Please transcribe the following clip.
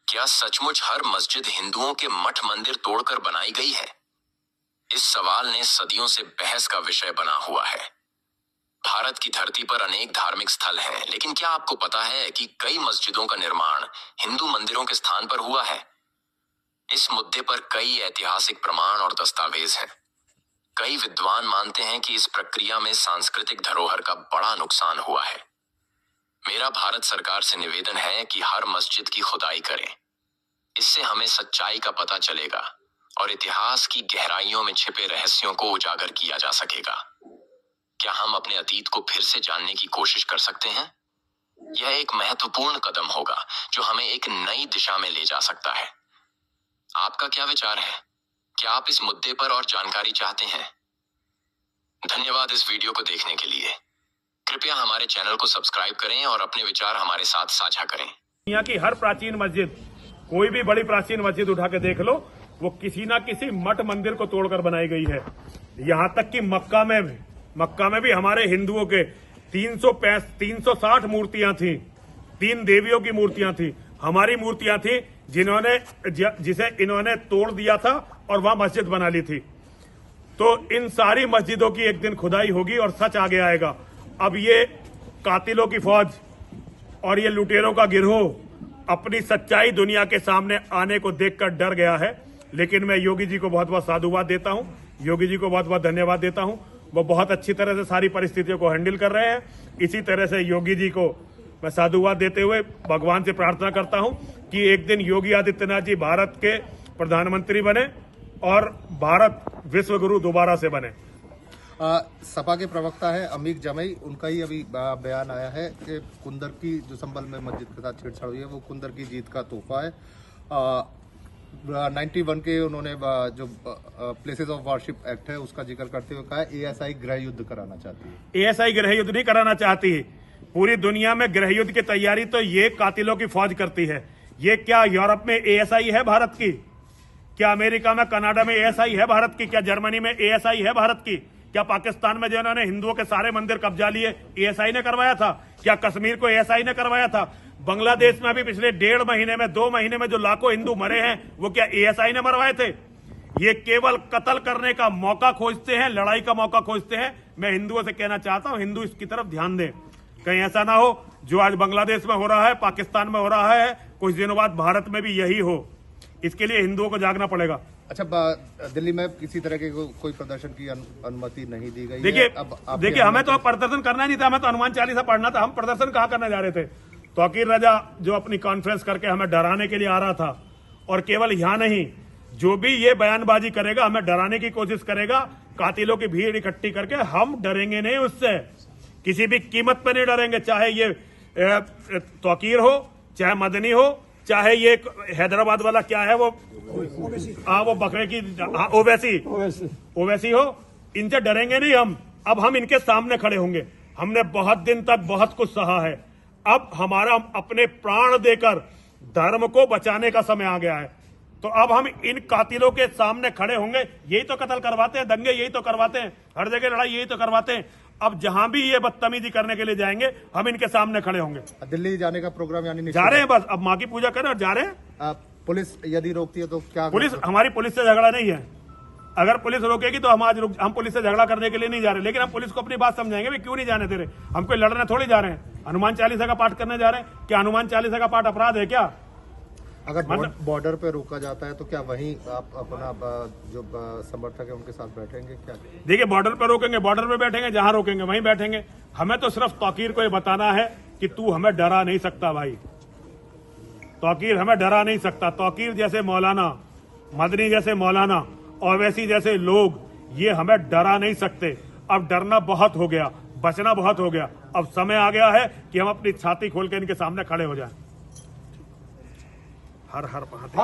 क्या सचमुच हर मस्जिद हिंदुओं के मठ मंदिर तोड़कर बनाई गई है? इस सवाल ने सदियों से बहस का विषय बना हुआ है। भारत की धरती पर अनेक धार्मिक स्थल हैं, लेकिन क्या आपको पता है कि कई मस्जिदों का निर्माण हिंदू मंदिरों के स्थान पर हुआ है? इस मुद्दे पर कई ऐतिहासिक प्रमाण और दस्तावेज हैं। कई विद्वान मानते हैं कि इस प्रक्रिया में सांस्कृतिक धरोहर का बड़ा नुकसान हुआ है। मेरा भारत सरकार से निवेदन है कि हर मस्जिद की खुदाई करें। इससे हमें सच्चाई का पता चलेगा और इतिहास की गहराइयों में छिपे रहस्यों को उजागर किया जा सकेगा। क्या हम अपने अतीत को फिर से जानने की कोशिश कर सकते हैं? यह एक महत्वपूर्ण कदम होगा जो हमें एक नई दिशा में ले जा सकता है। आपका क्या विचार है? क्या आप इस मुद्दे पर और जानकारी चाहते हैं? धन्यवाद इस वीडियो को देखने के लिए। कृपया हमारे चैनल को सब्सक्राइब करें और अपने विचार हमारे साथ साझा करें। दुनिया की हर प्राचीन मस्जिद, कोई भी बड़ी प्राचीन मस्जिद उठा के देख लो, वो किसी ना किसी मठ मंदिर को तोड़कर बनाई गई है। यहाँ तक कि मक्का में भी हमारे हिंदुओं के 360 मूर्तियां थी। 3 देवियों की मूर्तियां थी, हमारी मूर्तियां थी, जिसे इन्होंने तोड़ दिया था और वहां मस्जिद बना ली थी। तो इन सारी मस्जिदों की एक दिन खुदाई होगी और सच आगे आएगा। अब ये कातिलों की फौज और ये लुटेरों का गिरोह अपनी सच्चाई दुनिया के सामने आने को देखकर डर गया है। लेकिन मैं योगी जी को बहुत बहुत साधुवाद देता हूं, योगी जी को बहुत बहुत धन्यवाद देता हूं। वो बहुत अच्छी तरह से सारी परिस्थितियों को हैंडल कर रहे हैं। इसी तरह से योगी जी को मैं साधुवाद देते हुए भगवान से प्रार्थना करता हूं कि एक दिन योगी आदित्यनाथ जी भारत के प्रधानमंत्री बने और भारत विश्व गुरु दोबारा से बने। सपा के प्रवक्ता है अमीर जमई, उनका ही अभी बयान आया है कि कुंदर की जो संभल में मस्जिद के साथ छेड़छाड़ हुई है वो कुंदर की जीत का तोहफा है। 91 के उन्होंने जो प्लेसेस ऑफ वर्शिप एक्ट है उसका जिक्र करते हुए कहा है एएसआई गृह युद्ध कराना चाहती है। एएसआई गृह युद्ध नहीं कराना चाहती है। पूरी दुनिया में गृह युद्ध की तैयारी तो ये कातिलों की फौज करती है। ये क्या यूरोप में एएसआई है भारत की? क्या अमेरिका में, कनाडा में एएसआई है भारत की? क्या जर्मनी में एएसआई है भारत की? क्या पाकिस्तान में जिन्होंने हिंदुओं के सारे मंदिर कब्जा लिए एएसआई ने करवाया था? क्या कश्मीर को एएसआई ने करवाया था? बांग्लादेश में भी पिछले 1.5 महीने में, 2 महीने में जो लाखों हिंदू मरे हैं वो क्या एएसआई ने मरवाए थे? ये केवल कत्ल करने का मौका खोजते हैं, लड़ाई का मौका खोजते हैं। मैं हिंदुओं से कहना चाहता हूं, हिंदू इसकी तरफ ध्यान दें। कहीं ऐसा ना हो जो आज बांग्लादेश में हो रहा है, पाकिस्तान में हो रहा है, कुछ दिनों बाद भारत में भी यही हो। इसके लिए हिंदुओं को जागना पड़ेगा। अच्छा, दिल्ली में किसी तरह के कोई प्रदर्शन की अनुमति नहीं दी गई। देखिए हमें तो प्रदर्शन करना नहीं था, हमें तो हनुमान चालीसा पढ़ना था। हम प्रदर्शन कहाँ करने जा रहे थे? तौकीर रजा जो अपनी कॉन्फ्रेंस करके हमें डराने के लिए आ रहा था, और केवल यहाँ नहीं, जो भी ये बयानबाजी करेगा हमें डराने की कोशिश करेगा, कातिलों की भीड़ इकट्ठी करके, हम डरेंगे नहीं उससे, किसी भी कीमत पर नहीं डरेंगे। चाहे ये तौकीर हो, चाहे मदनी हो, चाहे ये हैदराबाद वाला क्या है वो बकरे की ओवैसी हो, इनसे डरेंगे नहीं हम। अब हम इनके सामने खड़े होंगे। हमने बहुत दिन तक बहुत कुछ सहा है। अब हमारा अपने प्राण देकर धर्म को बचाने का समय आ गया है। तो अब हम इन कातिलों के सामने खड़े होंगे। यही तो कत्ल करवाते हैं, दंगे यही तो करवाते हैं, हर जगह लड़ाई यही तो करवाते हैं। अब जहां भी ये बदतमीजी करने के लिए जाएंगे हम इनके सामने खड़े होंगे। दिल्ली जाने का प्रोग्राम यानी जा रहे हैं, बस अब माँ की पूजा करें और जा रहे हैं। पुलिस यदि रोकती है तो क्या? हमारी पुलिस से झगड़ा नहीं है। अगर पुलिस रोकेगी तो हम पुलिस से झगड़ा करने के लिए नहीं जा रहे, लेकिन हम पुलिस को अपनी बात समझाएंगे भी क्यों नहीं जाने दे रहे। हम कोई लड़ने थोड़ी जा रहे हैं, हनुमान चालीसा का पाठ करने जा रहे हैं। क्या हनुमान चालीसा का पाठ अपराध है क्या? अगर बॉर्डर पे रोका जाता है तो क्या वहीं आप अपना जो समर्थक है उनके साथ बैठेंगे क्या? देखिए, बॉर्डर पे रोकेंगे, बॉर्डर पे बैठेंगे, जहां रोकेंगे वहीं बैठेंगे। हमें तो सिर्फ तौकीर को ये बताना है कि तू हमें डरा नहीं सकता भाई। तौकीर हमें डरा नहीं सकता। तौकीर जैसे मौलाना, मदनी जैसे मौलाना, ओवैसी जैसे लोग ये हमें डरा नहीं सकते। अब डरना बहुत हो गया, बचना बहुत हो गया। अब समय आ गया है कि हम अपनी छाती खोल के इनके सामने खड़े हो जाएं। हर हर महादेव।